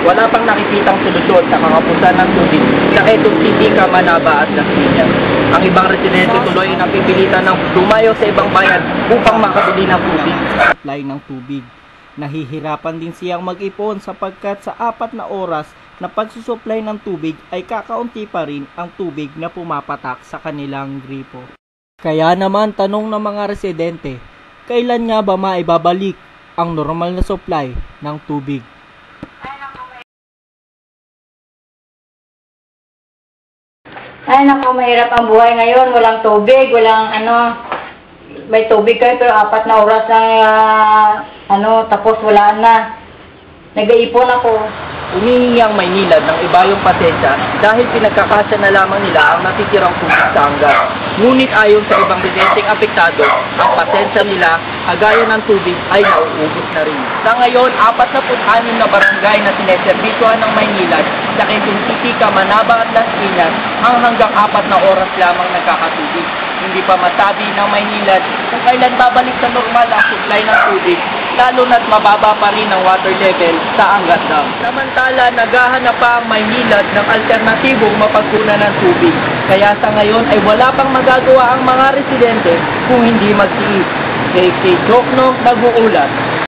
wala pang nakikitang solusyon sa kakapusan ng tubig sa Quezon City, Camanaba at Las Piñas. Ang ibang residente tuloy ay napipilitan ng lumayo sa ibang bayan upang makabili ng tubig. Supply ng tubig. Nahihirapan din siyang mag-ipon sapagkat sa 4 na oras na pagsusupply ng tubig ay kakaunti pa rin ang tubig na pumapatak sa kanilang gripo. Kaya naman tanong ng mga residente, kailan nga ba maibabalik ang normal na supply ng tubig? Ay naku, mahirap ang buhay ngayon. Walang tubig, may tubig kayo pero 4 na oras lang tapos wala na. Nag-iipon ako. Humihingi ang Maynilad ng ibayong pasensya dahil pinagkakasya na lamang nila ang natitirang tubig sa hanggan. Ngunit ayon sa ibang residenteng apektado, ang pasensya nila, kagaya ng tubig, ay nauubos na rin. Sa ngayon, 46 na barangay na sineserbisyohan ng Maynilad sa Quezon City, Camanaba at Las Piñas ang hanggang 4 na oras lamang nagkakatubig. Hindi pa masabi ng Maynilad kung kailan babalik sa normal ang supply ng tubig, lalo na't mababa pa rin ang water level sa Angat Dam. Samantala, naghahanap pa ang Maynilad ng alternatibong mapagkunan ng tubig. Kaya sa ngayon ay wala pang magagawa ang mga residente kung hindi magtiis. KK Jokno, nag-uulat.